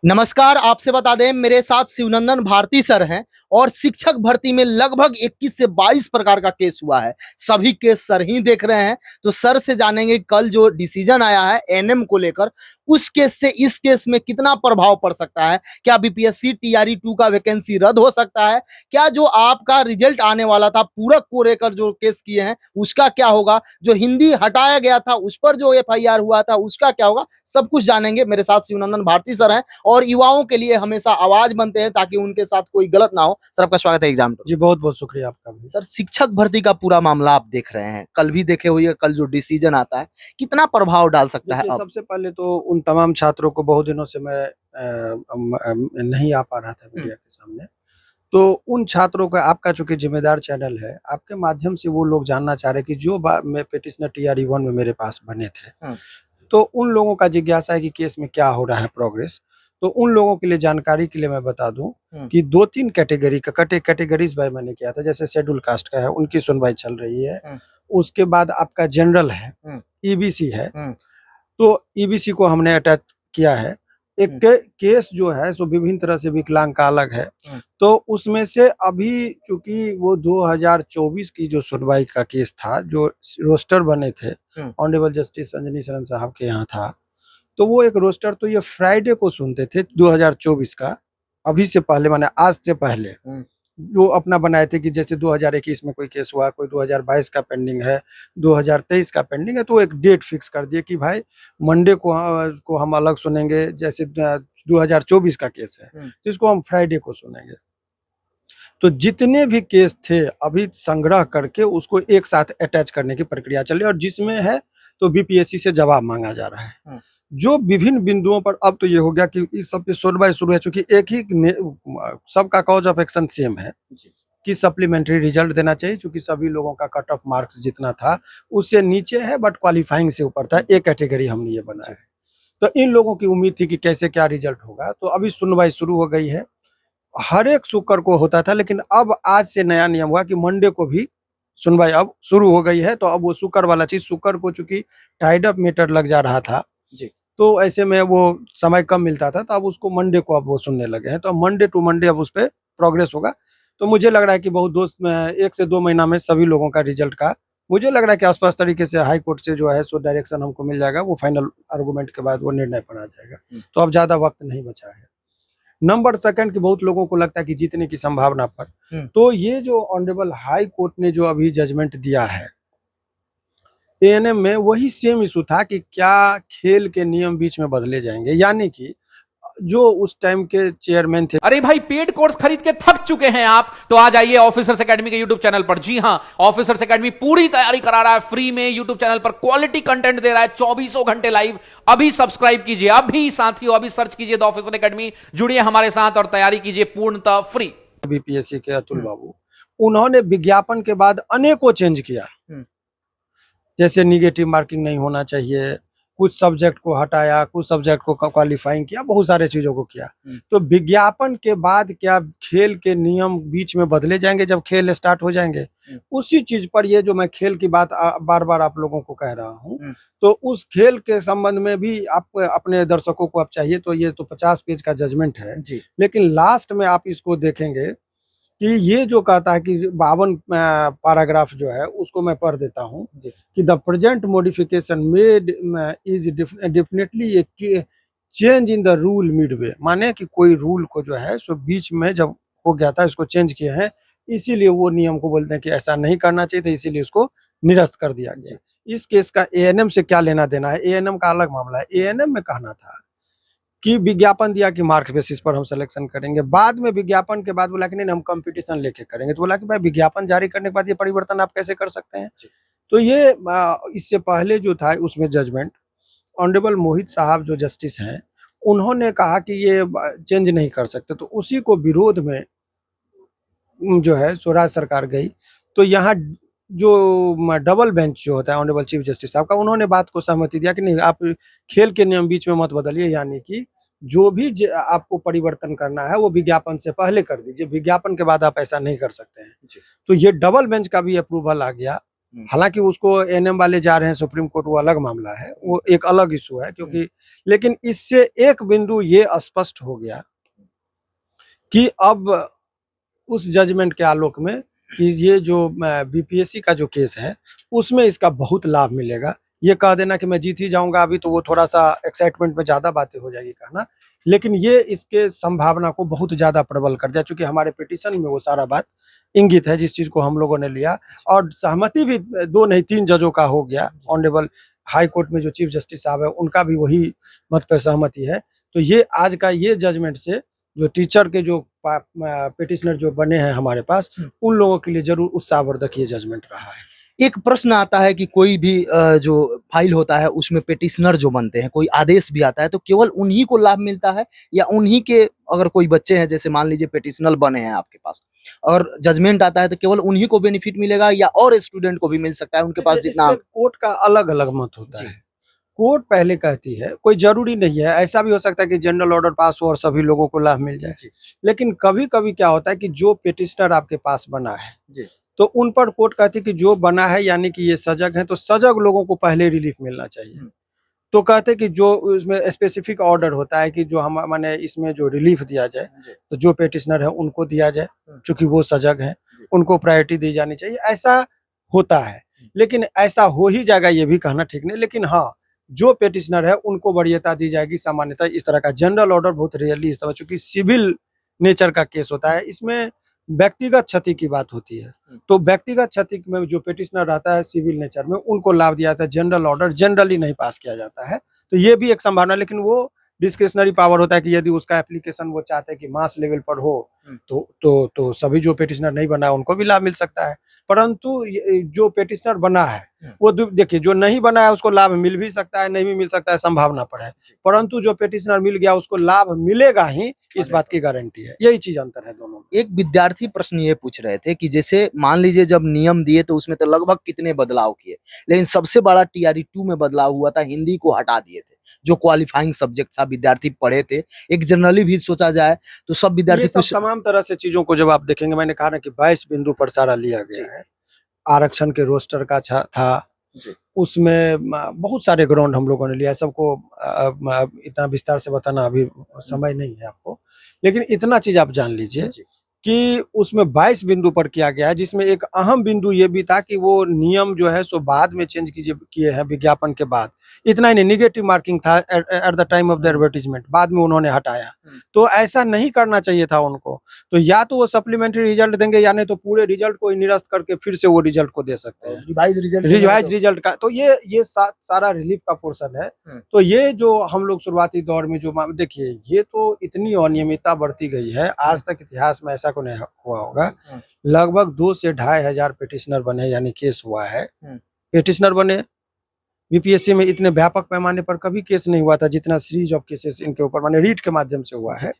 नमस्कार। आपसे बता दें, मेरे साथ शिवनंदन भारती सर हैं और शिक्षक भर्ती में लगभग 21 से 22 प्रकार का केस हुआ है। सभी केस सर ही देख रहे हैं, तो सर से जानेंगे कल जो डिसीजन आया है एनएम को लेकर, उस केस से इस केस में कितना प्रभाव पड़ सकता है। क्या बीपीएससी टीआरई 2 का वैकेंसी रद्द हो सकता है? क्या जो आपका रिजल्ट आने वाला था पूरक को लेकर जो केस किए हैं उसका क्या होगा? जो हिंदी हटाया गया था उस पर जो एफआईआर हुआ था उसका क्या होगा? सब कुछ जानेंगे। मेरे साथ शिवनंदन भारती सर हैं और युवाओं के लिए हमेशा आवाज बनते हैं ताकि उनके साथ कोई गलत ना हो। सर, आपका स्वागत है एग्जाम पर। जी बहुत बहुत शुक्रिया आपका भी। सर, शिक्षक भर्ती का पूरा मामला आप देख रहे हैं, कल भी देखे हुए, कल जो डिसीजन आता है कितना प्रभाव डाल सकता है? अब सबसे पहले तो उन तमाम छात्रों को, बहुत दिनों से मैं नहीं आ पा रहा था मीडिया के सामने, तो उन छात्रों का, आपका चूंकि जिम्मेदार चैनल है, आपके माध्यम से वो लोग जानना चाह रहे कि जो मैं पिटिशनर टीआरई 1 में मेरे पास बने थे, तो उन लोगों का जिज्ञासा है कि केस में क्या हो रहा है प्रोग्रेस। तो उन लोगों के लिए जानकारी के लिए मैं बता दूं कि 2-3 कैटेगरी का कैटेगरीज बाय मैंने किया था। जैसे शेड्यूल कास्ट का है, उनकी सुनवाई चल रही है। उसके बाद आपका जनरल है, ईबीसी है, तो ईबीसी को हमने अटैच किया है। एक केस जो है सो विभिन्न तरह से विकलांग का अलग है, तो उसमें से अभी चूंकि वो 2024 की जो सुनवाई का केस था, जो रोस्टर बने थे, ऑनरेबल जस्टिस अंजनी शरण साहब के यहाँ था, तो वो एक रोस्टर तो ये फ्राइडे को सुनते थे 2024 का, अभी से पहले माने आज से पहले जो अपना बनाए थे कि जैसे 2021 में कोई केस हुआ, कोई 2022 का पेंडिंग है, 2023 का पेंडिंग है, तो एक डेट फिक्स कर दिए कि भाई मंडे को हम अलग सुनेंगे। जैसे 2024 का केस है तो इसको हम फ्राइडे को सुनेंगे। तो जितने भी केस थे अभी संग्रह करके उसको एक साथ अटैच करने की प्रक्रिया चल रही है, और जिसमें है तो बीपीएससी से जवाब मांगा जा रहा है। जो विभिन्न बिंदुओं पर अब तो ये हो गया कि इस सब पे सुनवाई शुरू है, चूंकि एक ही सबका कॉज ऑफ एक्शन सेम है कि सप्लीमेंट्री रिजल्ट देना चाहिए, चूंकि सभी लोगों का कट ऑफ मार्क्स जितना था उससे नीचे है, बट क्वालिफाइंग से ऊपर था। एक कैटेगरी हमने ये बनाया है, तो इन लोगों की उम्मीद थी कि कैसे क्या रिजल्ट होगा। तो अभी सुनवाई शुरू हो गई है। हर एक शुक्र को होता था, लेकिन अब आज से नया नियम हुआ कि मंडे को भी सुनवाई अब शुरू हो गई है। तो अब वो शुक्र वाला चीज, शुक्र को चूंकि टाइड अप मैटर लग जा रहा था जी, तो ऐसे में वो समय कम मिलता था, तो अब उसको मंडे को अब वो सुनने लगे हैं। तो मंडे टू मंडे अब उस पर प्रोग्रेस होगा। तो मुझे लग रहा है कि बहुत दोस्त 1 से 2 महीना में सभी लोगों का रिजल्ट का, मुझे लग रहा है कि आसपास तरीके से हाई कोर्ट से जो है सो डायरेक्शन हमको मिल जाएगा। वो फाइनल आर्गूमेंट के बाद वो निर्णय पर आ जाएगा। तो अब ज्यादा वक्त नहीं बचा है। नंबर सेकंड की बहुत लोगों को लगता है कि जीतने की संभावना पर, तो ये जो ऑनरेबल हाई कोर्ट ने जो अभी जजमेंट दिया है एएनएम में, वही सेम इशू था कि क्या खेल के नियम बीच में बदले जाएंगे। यानी कि जो उस टाइम के चेयरमैन थे, अरे भाई, पेड कोर्स खरीद के थक चुके हैं आप, तो आ जाइए ऑफिसर्स एकेडमी के यूट्यूब चैनल पर। जी हां, ऑफिसर्स एकेडमी पूरी तैयारी करा रहा है फ्री में यूट्यूब चैनल पर, क्वालिटी कंटेंट दे रहा है 24 घंटे लाइव। अभी सब्सक्राइब कीजिए, अभी साथियों, अभी सर्च कीजिए द ऑफिसर एकेडमी, जुड़िए हमारे साथ और तैयारी कीजिए पूर्णतः फ्री। बीपीएससी के अतुल बाबू, उन्होंने विज्ञापन के बाद अनेकों चेंज किया। जैसे निगेटिव मार्किंग नहीं होना चाहिए, कुछ सब्जेक्ट को हटाया, कुछ सब्जेक्ट को क्वालिफाइंग किया, बहुत सारे चीजों को किया। तो विज्ञापन के बाद क्या खेल के नियम बीच में बदले जाएंगे जब खेल स्टार्ट हो जाएंगे? उसी चीज पर ये जो मैं खेल की बात बार बार आप लोगों को कह रहा हूँ, तो उस खेल के संबंध में भी आप अपने दर्शकों को आप चाहिए तो ये तो 50 पेज का जजमेंट है, लेकिन लास्ट में आप इसको देखेंगे कि ये जो कहता है कि 52 पैराग्राफ जो है उसको मैं पढ़ देता हूँ कि the present modification made is definitely A change in the rule Midway. माने कि कोई रूल को जो है सो बीच में जब हो गया था इसको चेंज किए हैं, इसीलिए वो नियम को बोलते हैं कि ऐसा नहीं करना चाहिए था, इसीलिए उसको निरस्त कर दिया गया। इस केस का एएनएम से क्या लेना देना है? एएनएम का अलग मामला है। एएनएम में कहना था कि विज्ञापन दिया कि मार्क्स बेसिस पर हम सिलेक्शन करेंगे, बाद में विज्ञापन के बाद बोला कि नहीं हम कंपटीशन लेके करेंगे। तो बोला कि भाई विज्ञापन जारी करने के बाद ये परिवर्तन आप कैसे कर सकते हैं? तो ये इससे पहले जो था उसमें जजमेंट ऑनरेबल मोहित साहब जो जस्टिस हैं, उन्होंने कहा कि ये चेंज नहीं कर सकते। तो उसी को विरोध में जो है सो राज्य सरकार गई। तो यहाँ जो डबल बेंच जो होता है ऑनरेबल चीफ जस्टिस साहब का, उन्होंने बात को सहमति दिया कि नहीं आप खेल के नियम बीच में मत बदलिए, यानी कि जो भी आपको परिवर्तन करना है वो विज्ञापन से पहले कर दीजिए, विज्ञापन के बाद आप ऐसा नहीं कर सकते हैं। तो ये डबल बेंच का भी अप्रूवल आ गया हालांकि उसको एनएम वाले जा रहे हैं सुप्रीम कोर्ट, वो अलग मामला है, वो एक अलग इशू है, क्योंकि लेकिन इससे एक बिंदु ये स्पष्ट हो गया कि अब उस जजमेंट के आलोक में कि ये जो बीपीएससी का जो केस है उसमें इसका बहुत लाभ मिलेगा। ये कह देना कि मैं जीत ही जाऊंगा अभी, तो वो थोड़ा सा एक्साइटमेंट में ज्यादा बातें हो जाएगी कहना, लेकिन ये इसके संभावना को बहुत ज्यादा प्रबल कर दिया, चूंकि हमारे पिटीशन में वो सारा बात इंगित है जिस चीज को हम लोगों ने लिया, और सहमति भी 2 नहीं 3 जजों का हो गया। ऑनरेबल हाई कोर्ट में जो चीफ जस्टिस साहब है उनका भी वही मत पर सहमति है। तो ये आज का ये जजमेंट से जो टीचर के जो पिटिशनर जो बने हैं हमारे पास, उन लोगों के लिए जरूर उत्साहवर्धक ये जजमेंट रहा है। एक प्रश्न आता है कि कोई भी जो फाइल होता है उसमें पिटिशनर जो बनते हैं, कोई आदेश भी आता है तो केवल उन्हीं को लाभ मिलता है, या उन्हीं के अगर कोई बच्चे हैं जैसे मान लीजिए पिटिशनर बने हैं आपके पास और जजमेंट आता है तो केवल उन्हीं को बेनिफिट मिलेगा या और स्टूडेंट को भी मिल सकता है उनके पास जितना? कोर्ट का अलग अलग मत होता है। कोर्ट पहले कहती है, कोई जरूरी नहीं है, ऐसा भी हो सकता है कि जनरल ऑर्डर पास हो और सभी लोगों को लाभ मिल जाए, लेकिन कभी कभी क्या होता है कि जो पिटिशनर आपके पास बना है तो उन पर कोर्ट कहती है कि जो बना है यानी कि ये सजग है, तो सजग लोगों को पहले रिलीफ मिलना चाहिए। तो कहते हैं कि जो उसमें स्पेसिफिक ऑर्डर होता है कि जो हम माने इसमें जो रिलीफ दिया जाए तो जो पिटिशनर है उनको दिया जाए, क्योंकि वो सजग है, उनको प्रायोरिटी दी जानी चाहिए, ऐसा होता है। लेकिन ऐसा हो ही जाएगा ये भी कहना ठीक नहीं, लेकिन हाँ जो पिटिशनर है उनको वरीयता दी जाएगी। सामान्यतः इस तरह का जनरल ऑर्डर बहुत रेयरली इस तरह, चूंकि सिविल नेचर का केस होता है, इसमें व्यक्तिगत क्षति की बात होती है, तो व्यक्तिगत क्षति में जो पिटिशनर रहता है सिविल नेचर में उनको लाभ दिया जाता है, जनरल ऑर्डर जनरली नहीं पास किया जाता है। तो ये भी एक संभावना, लेकिन वो डिस्क्रिशनरी पावर होता है कि यदि उसका एप्लीकेशन वो चाहते हैं कि मास लेवल पर हो तो सभी जो पिटिशनर नहीं बना है उनको भी लाभ मिल सकता है। परंतु जो पिटिशनर बना है वो देखिए, जो नहीं बना है उसको लाभ मिल भी सकता है, नहीं भी मिल सकता है, संभावना पर है, परंतु जो पिटिशनर मिल गया उसको लाभ मिलेगा ही, इस बात की गारंटी है। यही चीज अंतर है दोनों में। एक विद्यार्थी प्रश्न ये पूछ रहे थे कि जैसे मान लीजिए जब नियम दिए तो उसमें तो लगभग कितने बदलाव किए, लेकिन सबसे बड़ा TRE 2 में बदलाव हुआ था, हिंदी को हटा दिए थे जो क्वालिफाइंग सब्जेक्ट था, विद्यार्थी पढ़े थे। एक जनरली भी सोचा जाए तो सब विद्यार्थी कुछ तमाम तरह से चीजों को जब आप देखेंगे, मैंने कहा ना कि 22 बिंदु पर सारा लिया गया है। आरक्षण के रोस्टर का था, उसमें बहुत सारे ग्राउंड हम लोगों ने लिया है, सबको इतना विस्तार से बताना अभी समय नहीं है आपको, लेकिन इतना चीज आप जान लीजिए कि उसमें 22 बिंदु पर किया गया है, जिसमें एक अहम बिंदु ये भी था कि वो नियम जो है सो बाद में चेंज किए हैं विज्ञापन के बाद। इतना ही नहीं, निगेटिव मार्किंग था at the time of the advertisement, बाद में उन्होंने हटाया। तो ऐसा नहीं करना चाहिए था उनको, तो या तो वो सप्लीमेंट्री रिजल्ट देंगे या नहीं तो पूरे रिजल्ट को निरस्त करके फिर से वो रिजल्ट को दे सकते हैं, रिवाइज रिजल्ट का। तो ये सारा रिलीफ का पोर्शन है। तो ये जो हम लोग शुरुआती दौर में जो देखिए, ये तो इतनी अनियमितता बढ़ती गई है, आज तक इतिहास में ऐसा को नहीं हुआ होगा। लगभग 2 से 2,500 पिटिशनर बने, यानी केस हुआ है, पिटिशनर बने। बीपीएससी में इतने व्यापक पैमाने पर कभी केस नहीं हुआ था जितना सीरीज ऑफ केसेस इनके ऊपर माने रीट के माध्यम से हुआ है।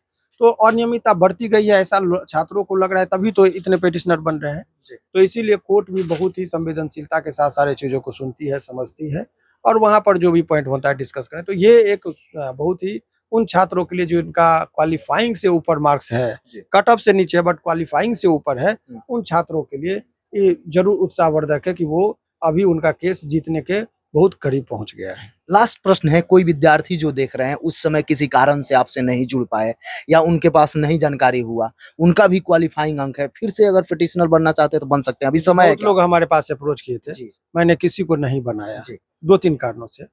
तो अनियमितता बढ़ती गई है, ऐसा छात्रों को लग रहा है, तभी तो इतने पिटिशनर बन रहे हैं। तो इसीलिए कोर्ट भी बहुत ही संवेदनशीलता के साथ सारे चीजों को सुनती है, समझती है, और वहां पर जो भी पॉइंट होता है डिस्कस करें। तो ये एक बहुत ही उन छात्रों के लिए जो इनका क्वालिफाइंग से ऊपर मार्क्स है, कट ऑफ से नीचे बट क्वालिफाइंग से ऊपर है, उन छात्रों के लिए ये जरूर उत्साहवर्धक है कि वो अभी उनका केस जीतने के बहुत करीब पहुंच गया है। लास्ट प्रश्न है, कोई विद्यार्थी जो देख रहे हैं उस समय किसी कारण से आपसे नहीं जुड़ पाए या उनके पास नहीं जानकारी हुआ, उनका भी क्वालिफाइंग अंक है, फिर से अगर पिटिशनर बनना चाहते हैं तो बन सकते हैं, अभी समय है। बहुत लोग हमारे पास अप्रोच किए थे, मैंने किसी को नहीं बनाया 2-3 कारणों से,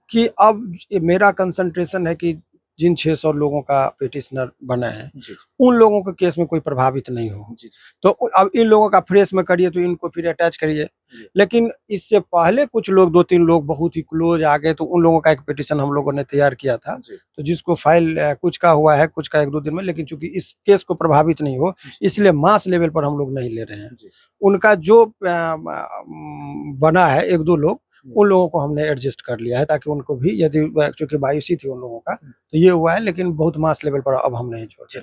कि अब मेरा कंसंट्रेशन है कि जिन 600 लोगों का पिटिशनर बना है उन लोगों के केस में कोई प्रभावित नहीं हो। तो अब इन लोगों का फ्रेश में करिए तो इनको फिर अटैच करिए, लेकिन इससे पहले कुछ लोग 2-3 लोग बहुत ही क्लोज आ गए, तो उन लोगों का एक पिटिशन हम लोगों ने तैयार किया था, तो जिसको फाइल कुछ का हुआ है, कुछ का 1-2 दिन में, लेकिन चूंकि इस केस को प्रभावित नहीं हो इसलिए मास लेवल पर हम लोग नहीं ले रहे हैं। उनका जो बना है 1-2 लोग, उन लोगों को हमने एडजस्ट कर लिया है ताकि उनको भी, यदि चूंकि बायोसी थी उन लोगों का, तो ये हुआ है, लेकिन बहुत मास लेवल पर अब हम नहीं जोड़ते।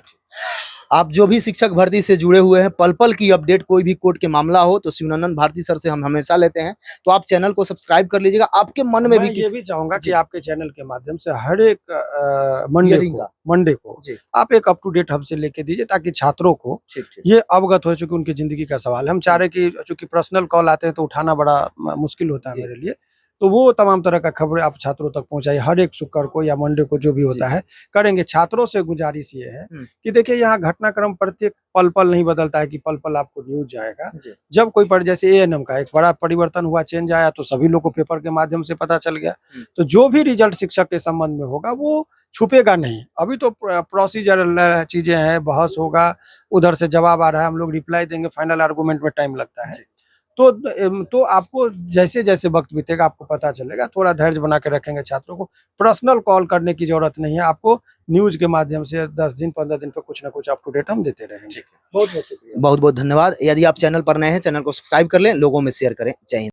आप जो भी शिक्षक भर्ती से जुड़े हुए हैं, पल पल की अपडेट, कोई भी कोर्ट के मामला हो तो शिवनंदन भारती सर से हम हमेशा लेते हैं। तो आप चैनल को सब्सक्राइब कर लीजिएगा। आपके मन में मैं भी ये किसी भी चाहूंगा कि जी। आपके चैनल के माध्यम से हर एक Hearing का। मंडे को जी। आप एक अप टू डेट हमसे लेके दीजिए, ताकि छात्रों को ठीक ठीक ये अवगत हो, चूंकि उनकी जिंदगी का सवाल है। हम चाह रहे कि चूंकि पर्सनल कॉल आते हैं तो उठाना बड़ा मुश्किल होता है जी। मेरे लिए, तो वो तमाम तरह का खबरें आप छात्रों तक पहुंचाइए। हर एक शुक्र को या मंडे को जो भी होता है करेंगे। छात्रों से गुजारिश ये है कि देखिए, यहाँ घटनाक्रम प्रत्येक पल पल नहीं बदलता है कि पल पल आपको न्यूज जाएगा। जी। जब कोई जैसे एएनएम का एक बड़ा परिवर्तन हुआ, चेंज आया, तो सभी लोग को पेपर के माध्यम से पता चल गया। तो जो भी रिजल्ट शिक्षक के संबंध में होगा वो छुपेगा नहीं। अभी तो प्रोसीजरल चीजें हैं, बहस होगा, उधर से जवाब आ रहा है, हम लोग रिप्लाई देंगे, फाइनल आर्गुमेंट में टाइम लगता है। तो आपको जैसे जैसे वक्त बीतेगा आपको पता चलेगा। थोड़ा धैर्य बना के रखेंगे। छात्रों को पर्सनल कॉल करने की जरूरत नहीं है, आपको न्यूज के माध्यम से 10 दिन 15 दिन पे कुछ ना कुछ अप टू डेट हम देते रहेंगे। बहुत बहुत शुक्रिया। बहुत बहुत धन्यवाद। यदि आप चैनल पर नए हैं, चैनल को सब्सक्राइब कर लें, लोगों में शेयर करें। जय हिंद।